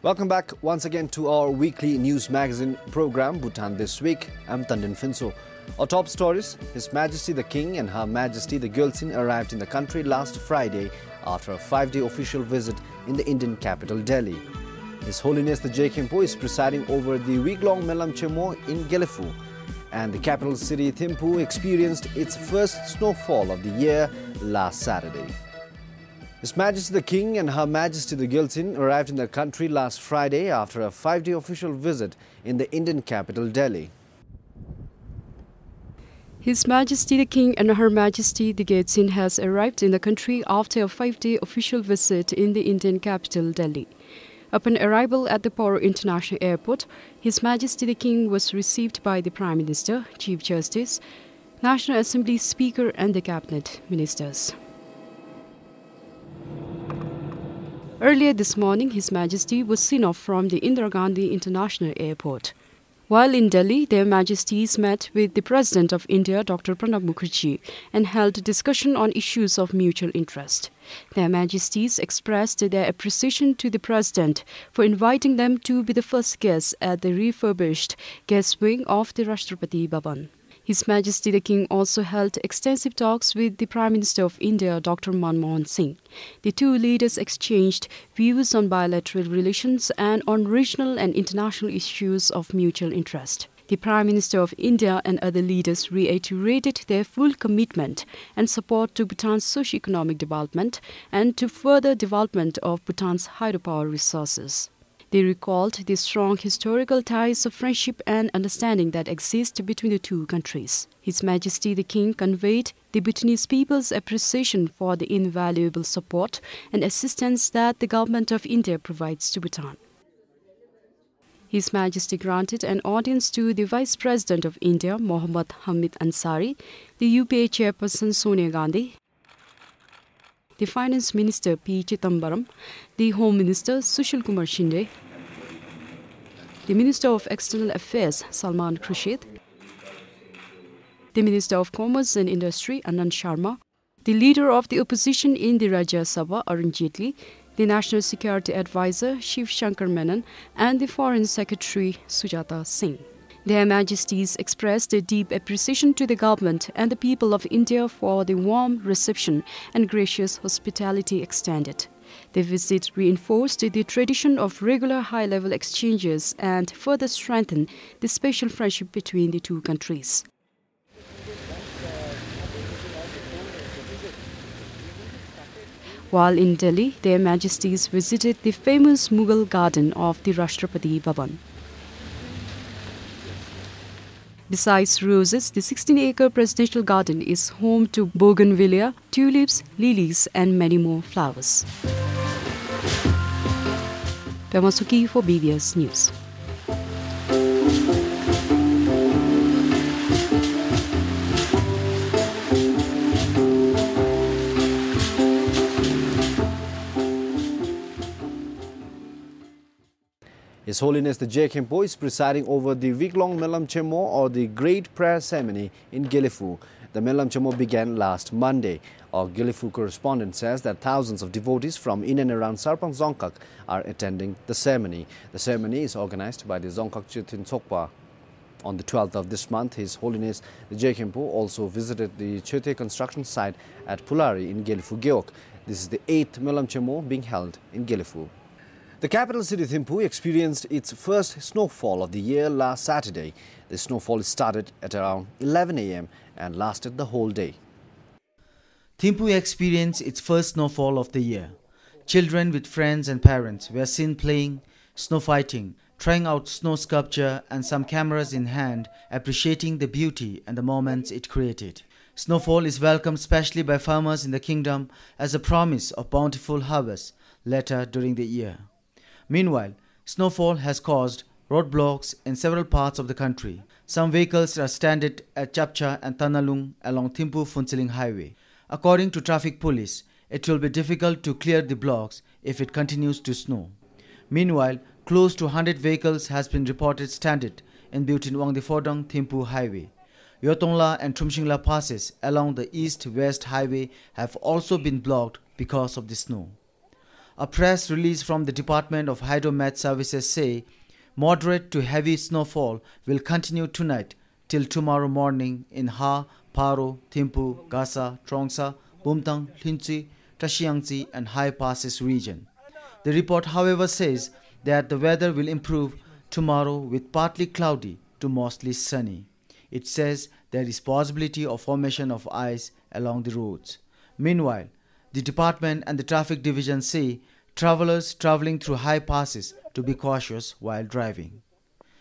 Welcome back once again to our weekly news magazine program, Bhutan This Week. I'm Tandin Finso. Our top stories: His Majesty the King and Her Majesty the Gyaltsen arrived in the country last Friday after a 5-day official visit in the Indian capital, Delhi. His Holiness the Khenpo is presiding over the week-long Melam Chemo in Gyeongju. And the capital city, Thimphu, experienced its first snowfall of the year last Saturday. His Majesty the King and Her Majesty the Gyaltsen arrived in the country last Friday after a 5-day official visit in the Indian capital, Delhi. His Majesty the King and Her Majesty the Gyaltsen has arrived in the country after a 5-day official visit in the Indian capital, Delhi. Upon arrival at the Poro International Airport, His Majesty the King was received by the Prime Minister, Chief Justice, National Assembly Speaker and the Cabinet Ministers. Earlier this morning, His Majesty was seen off from the Indira Gandhi International Airport. While in Delhi, Their Majesties met with the President of India, Dr. Pranab Mukherjee, and held a discussion on issues of mutual interest. Their Majesties expressed their appreciation to the President for inviting them to be the first guests at the refurbished guest wing of the Rashtrapati Bhavan. His Majesty the King also held extensive talks with the Prime Minister of India, Dr. Manmohan Singh. The two leaders exchanged views on bilateral relations and on regional and international issues of mutual interest. The Prime Minister of India and other leaders reiterated their full commitment and support to Bhutan's socio-economic development and to further development of Bhutan's hydropower resources. They recalled the strong historical ties of friendship and understanding that exist between the two countries. His Majesty the King conveyed the Bhutanese people's appreciation for the invaluable support and assistance that the government of India provides to Bhutan. His Majesty granted an audience to the Vice President of India, Mohammad Hamid Ansari, the UPA Chairperson Sonia Gandhi, the Finance Minister P. Chidambaram, the Home Minister Sushil Kumar Shinde, the Minister of External Affairs Salman Khurshid, the Minister of Commerce and Industry Anand Sharma, the Leader of the Opposition in the Rajya Sabha Arun Jaitley, the National Security Advisor Shiv Shankar Menon, and the Foreign Secretary Sujata Singh. Their Majesties expressed their deep appreciation to the government and the people of India for the warm reception and gracious hospitality extended. The visit reinforced the tradition of regular high-level exchanges and further strengthened the special friendship between the two countries. While in Delhi, Their Majesties visited the famous Mughal garden of the Rashtrapati Bhavan. Besides roses, the 16-acre presidential garden is home to bougainvillea, tulips, lilies and many more flowers. Pemasuki for BBS News. His Holiness the Khenpo is presiding over the week-long Melam Chemo or the Great Prayer Ceremony in Gyeongju. The Melam Chemo began last Monday. Our Gyeongju correspondent says that thousands of devotees from in and around Sarpang Zongkak are attending the ceremony. The ceremony is organized by the Zongkak Chirtin Sokpa. On the 12th of this month, His Holiness the Khenpo also visited the Chote construction site at Pulari in Gyeongju Gyeok. This is the 8th Melam Chemo being held in Gyeongju. The capital city Thimphu experienced its first snowfall of the year last Saturday. The snowfall started at around 11 a.m. and lasted the whole day. Thimphu experienced its first snowfall of the year. Children with friends and parents were seen playing, snow fighting, trying out snow sculpture and some cameras in hand, appreciating the beauty and the moments it created. Snowfall is welcomed especially by farmers in the kingdom as a promise of bountiful harvest later during the year. Meanwhile, snowfall has caused roadblocks in several parts of the country. Some vehicles are stranded at Chapcha and Tanalung along Thimphu-Phuntsiling Highway. According to traffic police, it will be difficult to clear the blocks if it continues to snow. Meanwhile, close to 100 vehicles has been reported stranded in between Wangdi-Fodong-Thimphu Highway. Yotongla and Trumshingla passes along the east-west highway have also been blocked because of the snow. A press release from the Department of Hydromet Services say moderate to heavy snowfall will continue tonight till tomorrow morning in Ha, Paro, Thimphu, Gasa, Trongsa, Bumtang, Hlinchi, Tashiangzi and High Passes region. The report, however, says that the weather will improve tomorrow with partly cloudy to mostly sunny. It says there is possibility of formation of ice along the roads. Meanwhile, the department and the traffic division say travelers traveling through high passes to be cautious while driving.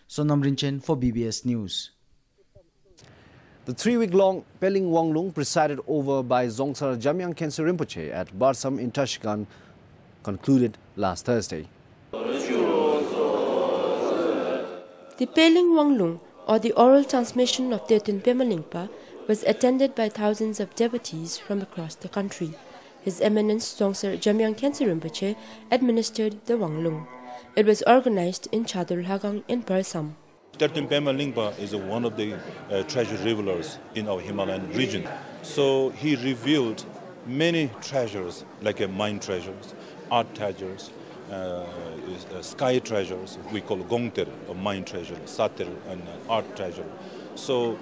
Sonam Rinchen for BBS News. The 3-week-long Peling Wanglung, presided over by Dzongtsar Jamyang Khyentse Rinpoche at Barsam in Tashkent, concluded last Thursday. The Peling Wanglung, or the oral transmission of Thirteen Pema Lingpa, was attended by thousands of devotees from across the country. His Eminence Dzongtsar Jamyang Khyentse Rinpoche administered the Wanglung. It was organized in Chadul Hagang in Barsam. Thirteen Pema Lingpa is one of the treasure revealers in our Himalayan region. So he revealed many treasures, like mine treasures, art treasures, sky treasures, we call gongter, a mine treasure, satir, and art treasure. So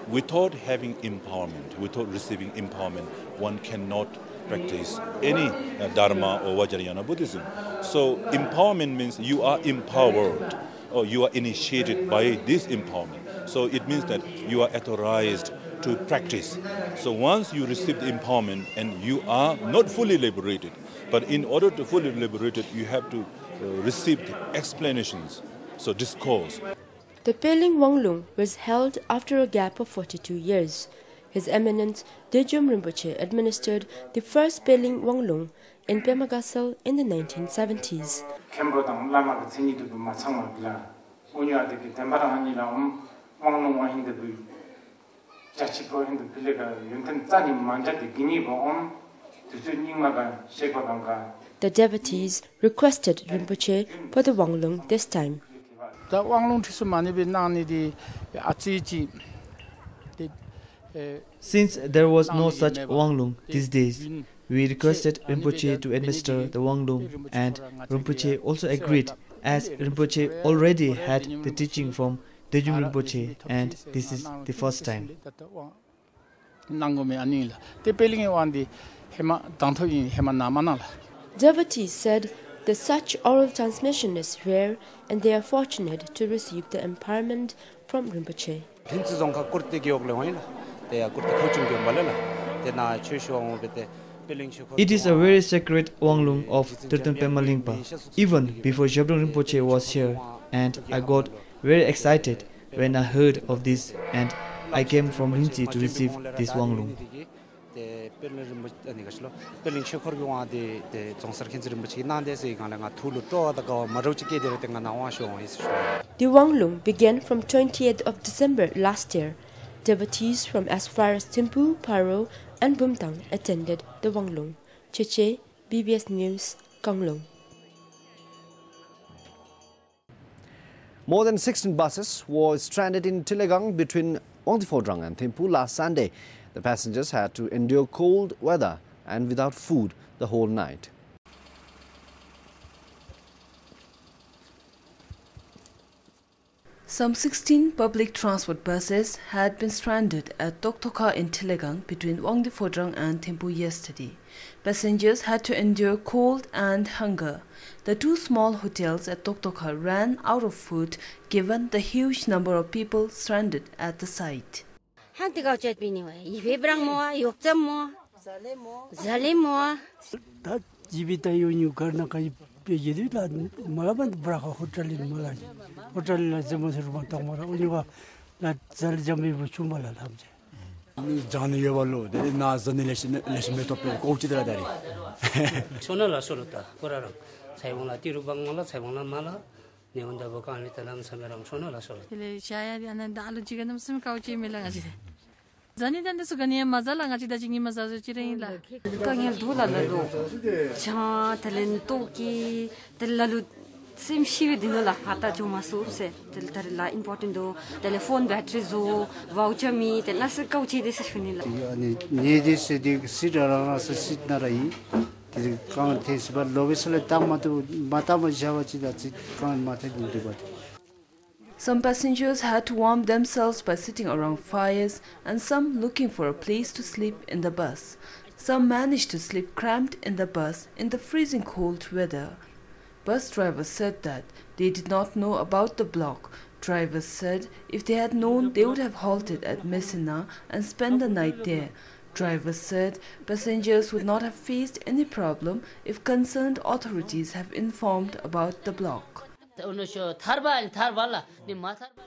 without having empowerment, without receiving empowerment, one cannot practice any Dharma or Vajrayana Buddhism. So empowerment means you are empowered, or you are initiated by this empowerment. So it means that you are authorized to practice. So once you receive the empowerment and you are not fully liberated, but in order to fully liberated, you have to receive the explanations, so discourse. The Peling Wanglung was held after a gap of 42 years. His Eminence Dejum Rinpoche administered the first Peling Wanglung in Pema Gasal in the 1970s. The devotees requested Rinpoche for the Wanglung this time. Since there was no such Wanglung these days, we requested Rinpoche to administer the Wanglung, and Rinpoche also agreed, as Rinpoche already had the teaching from Dejum Rinpoche, and this is the first time. Devotees said that such oral transmission is rare and they are fortunate to receive the empowerment from Rinpoche. It is a very sacred Wanglung of Thirteen Pema Lingpa, even before Jabdung Rinpoche was here, and I got very excited when I heard of this, and I came from Rinchi to receive this Wanglung. The Wanglung began from 20th of December last year. Devotees from as far as Thimphu, Paro and Bumtang attended the Wanglung. Cheche, BBS News, Konglung. More than 16 buses were stranded in Tilegang between Wangtifodrang and Thimphu last Sunday. The passengers had to endure cold weather and without food the whole night. Some 16 public transport buses had been stranded at Toktoka in Tilegang between Wangtifodrang and Thimphu yesterday. Passengers had to endure cold and hunger. The two small hotels at Toktoka ran out of food given the huge number of people stranded at the site. Sim shivi dino la hata jo masu se tel tar la important do telephone battery zo voucher mi tel na se kauchi de se shuni la ni de se de sidara na se sidna rai Some passengers had to warm themselves by sitting around fires and some looking for a place to sleep in the bus. Some managed to sleep cramped in the bus in the freezing cold weather. Bus drivers said that they did not know about the block. Drivers said if they had known, they would have halted at Messina and spent the night there. Drivers said passengers would not have faced any problem if concerned authorities have informed about the block.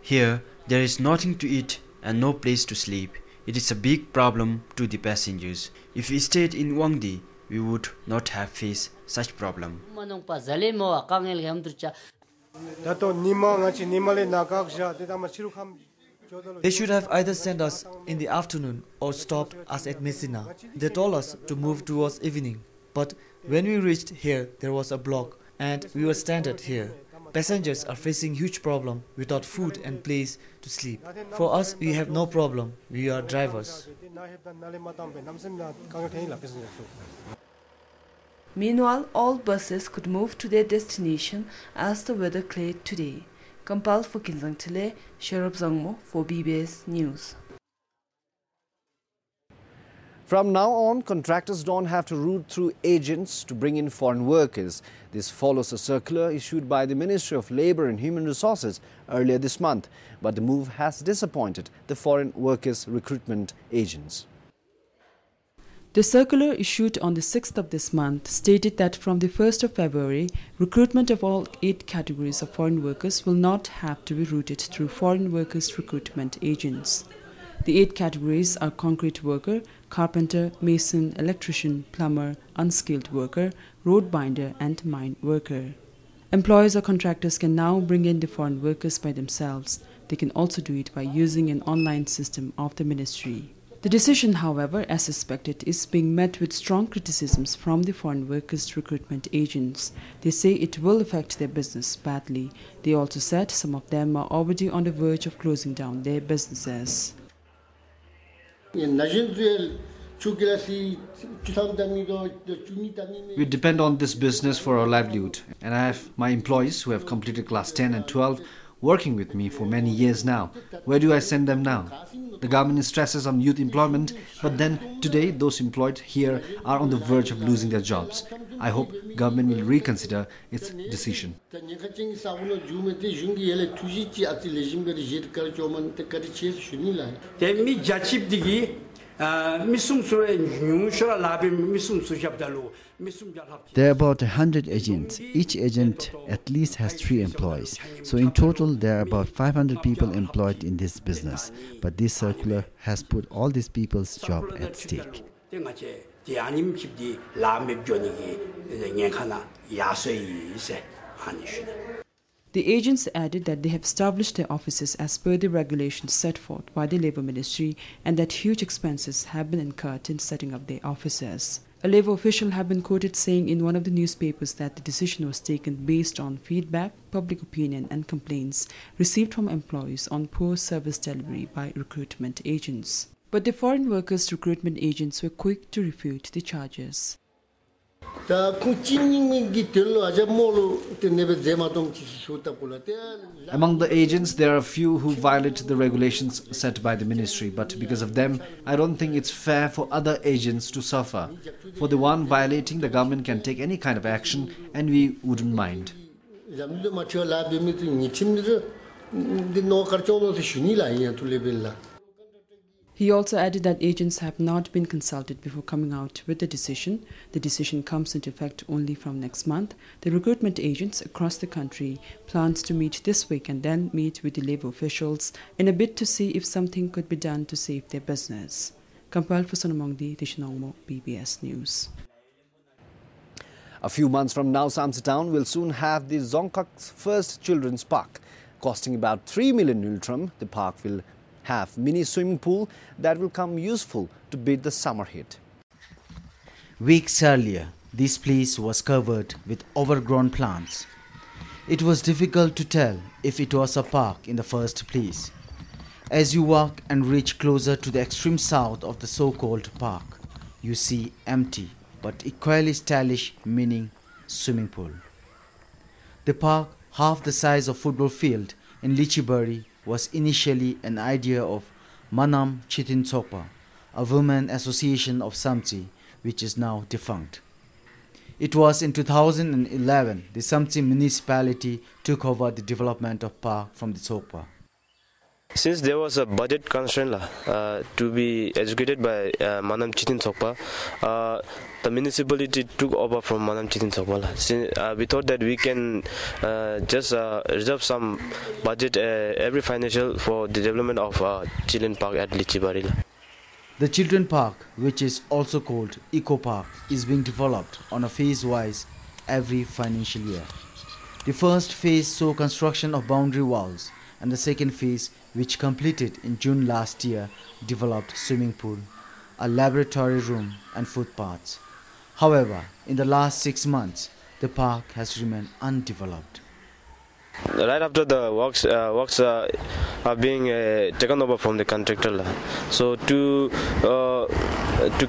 Here, there is nothing to eat and no place to sleep. It is a big problem to the passengers. If we stayed in Wangdi, we would not have faced such problem. They should have either sent us in the afternoon or stopped us at Messina. They told us to move towards evening, but when we reached here, there was a block and we were stranded here. Passengers are facing huge problem without food and place to sleep. For us, we have no problem. We are drivers. Meanwhile, all buses could move to their destination as the weather cleared today. Kampal for Kinzang Tile, Sherab Zangmo for BBS News. From now on, contractors don't have to route through agents to bring in foreign workers. This follows a circular issued by the Ministry of Labour and Human Resources earlier this month. But the move has disappointed the foreign workers recruitment agents. The circular issued on the 6th of this month stated that from the 1st of February, recruitment of all 8 categories of foreign workers will not have to be routed through foreign workers recruitment agents. The 8 categories are concrete worker, carpenter, mason, electrician, plumber, unskilled worker, road binder and mine worker. Employers or contractors can now bring in the foreign workers by themselves. They can also do it by using an online system of the ministry. The decision, however, as suspected, is being met with strong criticisms from the foreign workers recruitment agents. They say it will affect their business badly. They also said some of them are already on the verge of closing down their businesses. We depend on this business for our livelihood, and I have my employees who have completed class 10 and 12 working with me for many years now. Where do I send them now? The government stresses on youth employment, but then today those employed here are on the verge of losing their jobs. I hope government will reconsider its decision. There are about 100 agents. Each agent at least has 3 employees. So in total, there are about 500 people employed in this business. But this circular has put all these people's job at stake. The agents added that they have established their offices as per the regulations set forth by the Labour Ministry and that huge expenses have been incurred in setting up their offices. A Labour official had been quoted saying in one of the newspapers that the decision was taken based on feedback, public opinion and complaints received from employees on poor service delivery by recruitment agents. But the foreign workers recruitment agents were quick to refute the charges. Among the agents, there are a few who violate the regulations set by the ministry, but because of them, I don't think it's fair for other agents to suffer. For the one violating, the government can take any kind of action and we wouldn't mind. He also added that agents have not been consulted before coming out with the decision. The decision comes into effect only from next month. The recruitment agents across the country plans to meet this week and then meet with the Labour officials in a bid to see if something could be done to save their business. Kampal for Sonamongdi, Tishinongmo, BBS News. A few months from now, Samse Town will soon have the Dzongkhag's first children's park. Costing about 3 million Nultram, the park will have mini swimming pool that will come useful to beat the summer heat. Weeks earlier, this place was covered with overgrown plants. It was difficult to tell if it was a park in the first place. As you walk and reach closer to the extreme south of the so-called park, you see empty, but equally stylish, meaning swimming pool. The park, half the size of football field in Lichibari, was initially an idea of Manam Chitin Tsokpa, a women association of Samtsi, which is now defunct. It was in 2011 the Samtsi municipality took over the development of park from the Tsokpa. Since there was a budget constraint to be educated by Manam Chitin Tsokpa, the municipality took over from Manam Chitin Tsokpa. We thought that we can just reserve some budget every financial for the development of children park at Lichibari. The children park, which is also called Eco Park, is being developed on a phase-wise every financial year. The first phase saw construction of boundary walls, and the second phase, which completed in June last year, developed swimming pool, a laboratory room and footpaths. However, in the last 6 months, the park has remained undeveloped. Right after the works are being taken over from the contractor, so to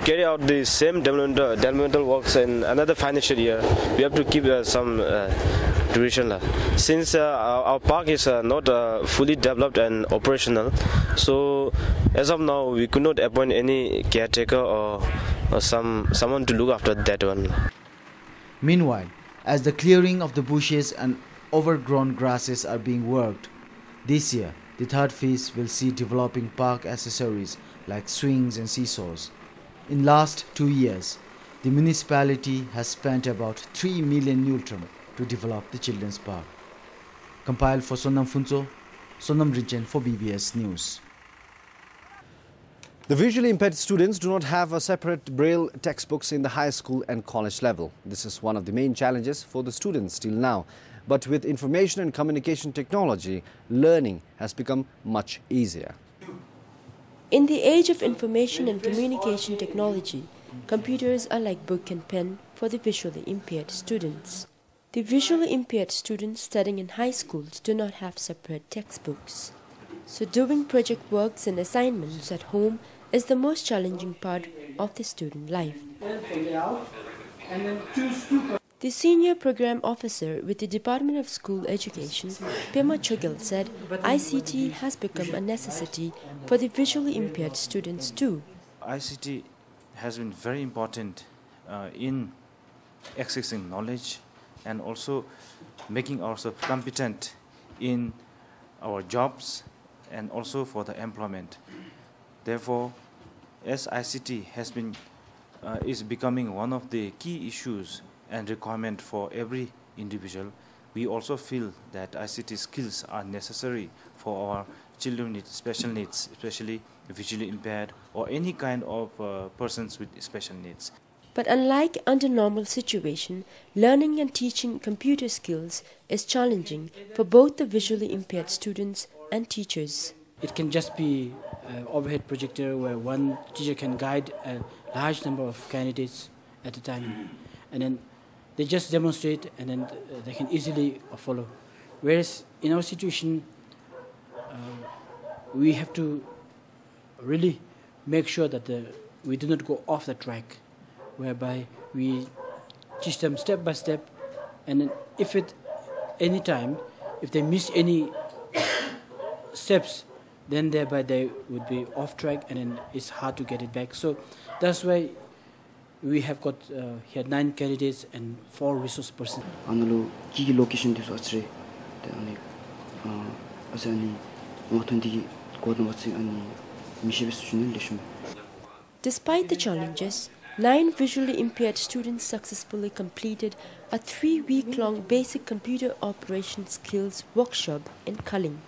carry out the same developmental works in another financial year, we have to keep some duration. Since our park is not fully developed and operational, so as of now we could not appoint any caretaker or someone to look after that one. Meanwhile, as the clearing of the bushes and overgrown grasses are being worked, this year the third phase will see developing park accessories like swings and seesaws. In last 2 years, the municipality has spent about 3 million Nultram to develop the children's park. Compiled for Sonam Funso, Sonam Rinchen for BBS News. The visually impaired students do not have a separate Braille textbooks in the high school and college level. This is one of the main challenges for the students till now. But with information and communication technology, learning has become much easier. In the age of information and communication technology, computers are like book and pen for the visually impaired students. The visually impaired students studying in high schools do not have separate textbooks. So doing project works and assignments at home is the most challenging part of the student life. The senior program officer with the Department of School Education, Pema Chogil, said ICT has become a necessity for the visually impaired students too. ICT has been very important in accessing knowledge and also making ourselves competent in our jobs and also for the employment. Therefore, as ICT has been is becoming one of the key issues and requirement for every individual, we also feel that ICT skills are necessary for our children with special needs, especially visually impaired or any kind of persons with special needs. But unlike under normal situation, learning and teaching computer skills is challenging for both the visually impaired students and teachers. It can just be an overhead projector where one teacher can guide a large number of candidates at a time, and then they just demonstrate and then they can easily follow. Whereas in our situation, we have to really make sure that we do not go off the track, whereby we teach them step by step, and then if they miss any steps, then thereby they would be off track, and then it's hard to get it back. So that's why we have got here 9 candidates and 4 resource persons. location Despite the challenges, 9 visually impaired students successfully completed a 3-week-long basic computer operation skills workshop in Kaling.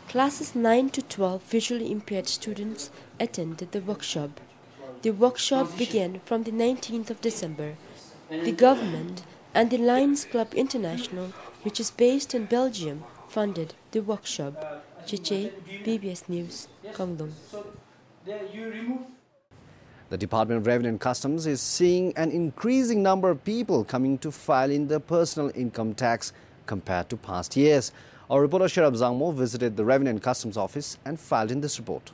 Classes 9 to 12 visually impaired students attended the workshop. The workshop began from the 19th of December. The government and the Lions Club International, which is based in Belgium, funded the workshop. Chiche, BBS News, Konglung. The Department of Revenue and Customs is seeing an increasing number of people coming to file in their personal income tax compared to past years. Our reporter Sherab Zangmo visited the Revenue and Customs Office and filed in this report.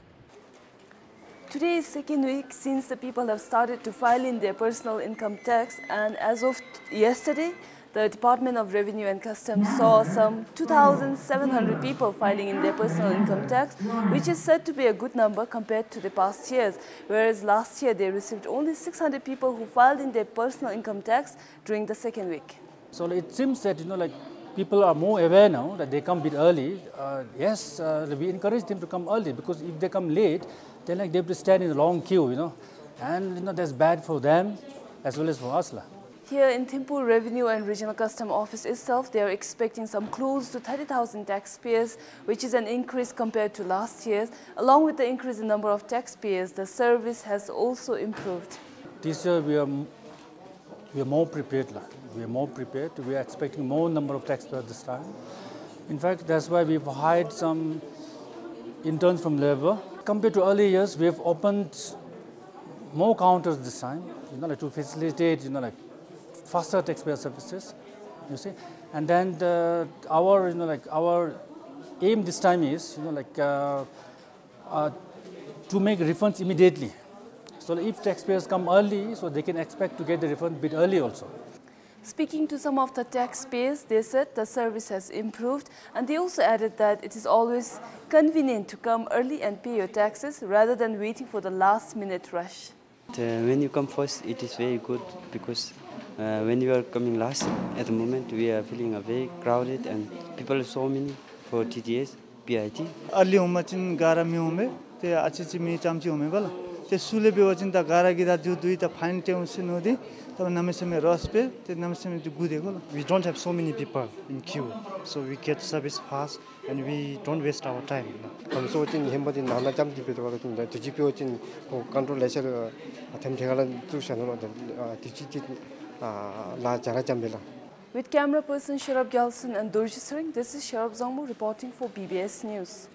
Today is second week since the people have started to file in their personal income tax, and as of yesterday, the Department of Revenue and Customs saw some 2,700 people filing in their personal income tax, which is said to be a good number compared to the past years, whereas last year they received only 600 people who filed in their personal income tax during the second week. So it seems that, people are more aware now that they come a bit early. Yes, we encourage them to come early, because if they come late, then they have to stand in a long queue, and that's bad for them as well as for us. Here in Thimphu Revenue and Regional Custom Office itself, they are expecting some close to 30,000 taxpayers, which is an increase compared to last year's. Along with the increase in number of taxpayers, the service has also improved. This year we are more prepared. We are more prepared. We are expecting more number of taxpayers this time. In fact, that's why we've hired some interns from labor. Compared to earlier years, we have opened more counters this time, to facilitate, faster taxpayer services, and then our aim this time is, to make refunds immediately. So if taxpayers come early, so they can expect to get the refund a bit early also. Speaking to some of the taxpayers, they said the service has improved, and they also added that it is always convenient to come early and pay your taxes rather than waiting for the last-minute rush. When you come first, it is very good, because when you are coming last, at the moment we are feeling very crowded and people are so many for TTS, PIT. Early umachin gara mi ume, te achichi mi chamchi ume bala. Te sule be wachin ta gara gira ju dui ta fine te unsinodi, ta nameseme raspe, te nameseme ju gude gola. We don't have so many people in queue, so we get service fast and we don't waste our time. So in hembodin nana chamti pe to ga to GPO chin control lesser athem thegala tu shano tichi la jara chambela. With camera person Sharab Galson and Durji Sring, this is Sharab Zangmu reporting for BBS News.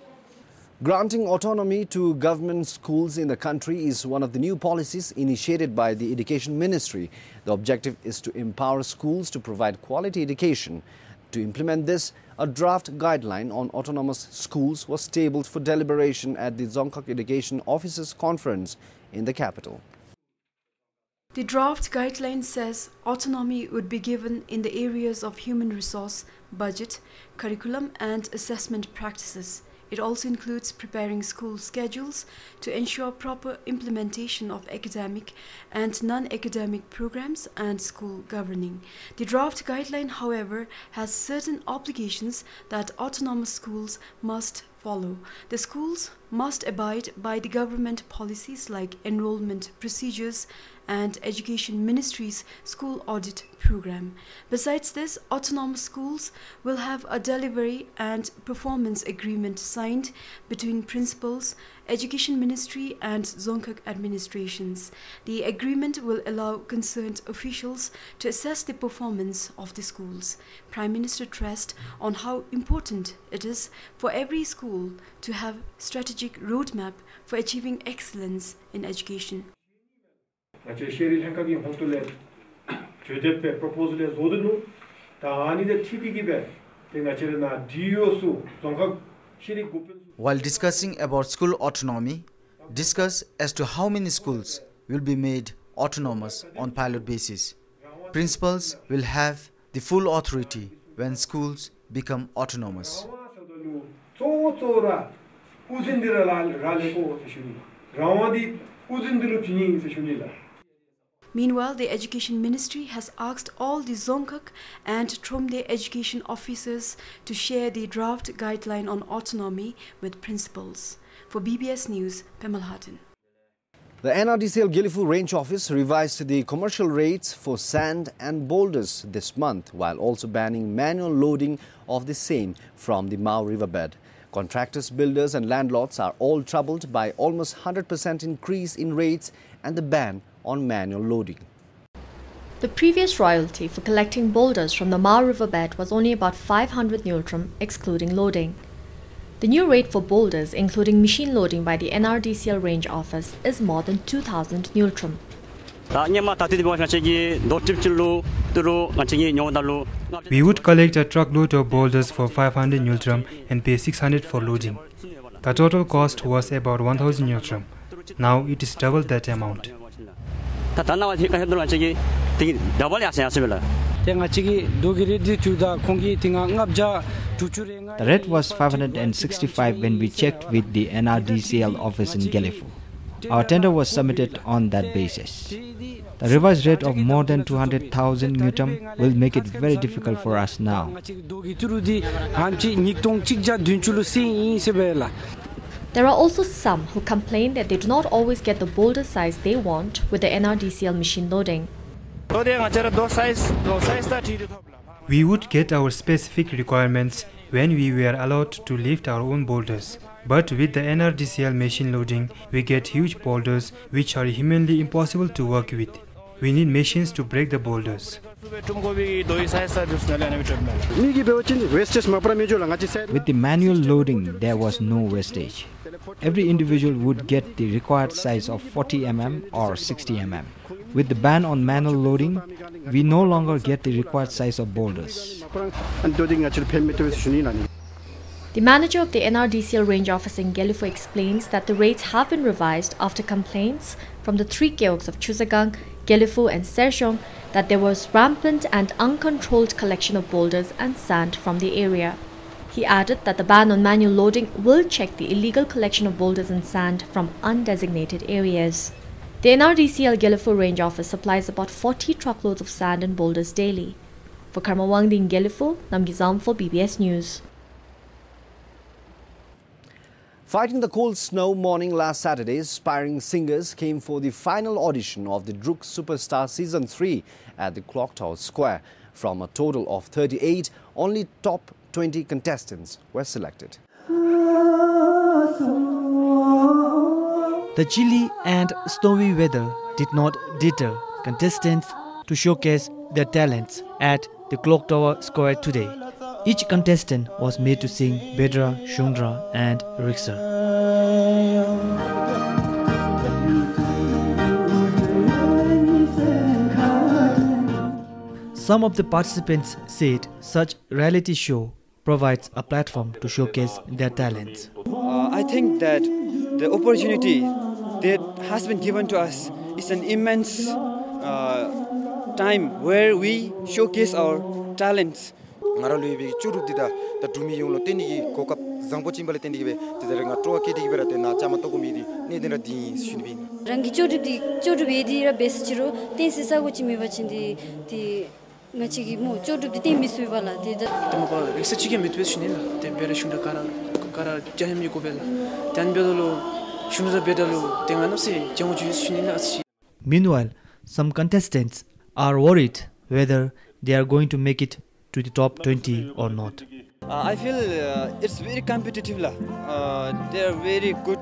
Granting autonomy to government schools in the country is one of the new policies initiated by the Education Ministry. The objective is to empower schools to provide quality education. To implement this, a draft guideline on autonomous schools was tabled for deliberation at the Dzongkhag Education Officers Conference in the capital. The draft guideline says autonomy would be given in the areas of human resource, budget, curriculum and assessment practices. It also includes preparing school schedules to ensure proper implementation of academic and non-academic programs and school governing. The draft guideline, however, has certain obligations that autonomous schools must follow. The schools must abide by the government policies like enrollment procedures and Education Ministry's school audit program. Besides this, autonomous schools will have a delivery and performance agreement signed between principals, Education Ministry and Dzongkhag administrations. The agreement will allow concerned officials to assess the performance of the schools. Prime Minister stressed on how important it is for every school to have strategic roadmap for achieving excellence in education. While discussing about school autonomy, discuss as to how many schools will be made autonomous on pilot basis. Principals will have the full authority when schools become autonomous. Meanwhile, the Education Ministry has asked all the Dzongkhag and Tromde education officers to share the draft guideline on autonomy with principals. For BBS News, Pemal Hatton. The NRDCL Gilifu Range Office revised the commercial rates for sand and boulders this month, while also banning manual loading of the same from the Mao riverbed. Contractors, builders and landlords are all troubled by almost 100% increase in rates and the ban on manual loading. The previous royalty for collecting boulders from the Mao riverbed was only about 500 Nultrum, excluding loading. The new rate for boulders, including machine loading by the NRDCL Range Office, is more than 2,000 Nultrum. We would collect a truckload of boulders for 500 Nultrum and pay 600 for loading. The total cost was about 1,000 Nultrum. Now it is double that amount. The rate was 565 when we checked with the NRDCL office in Gelefu. Our tender was submitted on that basis. The revised rate of more than 200,000 Newton will make it very difficult for us now. There are also some who complain that they do not always get the boulder size they want with the NRDCL machine loading. We would get our specific requirements when we were allowed to lift our own boulders. But with the NRDCL machine loading, we get huge boulders which are humanly impossible to work with. We need machines to break the boulders. With the manual loading, there was no wastage. Every individual would get the required size of 40 mm or 60 mm. With the ban on manual loading, we no longer get the required size of boulders. The manager of the NRDCL range office in Gelefu explains that the rates have been revised after complaints from the three keoks of Chusagang, Gelefu and Serchong that there was rampant and uncontrolled collection of boulders and sand from the area. He added that the ban on manual loading will check the illegal collection of boulders and sand from undesignated areas. The NRDCL Gelefu range office supplies about 40 truckloads of sand and boulders daily. For Karmawangdi in Gelefu, Namgizam for BBS News. Fighting the cold snow morning last Saturday, aspiring singers came for the final audition of the Druk Superstar Season 3 at the Clock Tower Square. From a total of 38, only top 20 contestants were selected. The chilly and snowy weather did not deter contestants to showcase their talents at the Clock Tower Square today. Each contestant was made to sing Bedra, Shundra and Riksa. Some of the participants said such reality show provides a platform to showcase their talents. I think that the opportunity that has been given to us is an immense time where we showcase our talents. Meanwhile, some contestants are worried whether they are going to make it to the top 20 or not. I feel it's very competitive. There are very good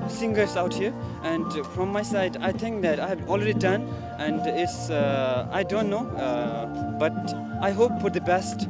singers out here, and from my side, I think that I have already done, and it's I don't know, but I hope for the best.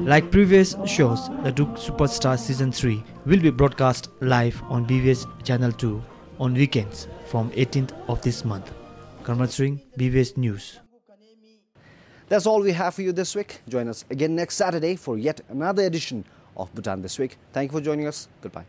Like previous shows, the Druk Superstar Season 3 will be broadcast live on BBS Channel 2 on weekends from 18th of this month. Karmat Singh, BBS News. That's all we have for you this week. Join us again next Saturday for yet another edition of Bhutan This Week. Thank you for joining us. Goodbye.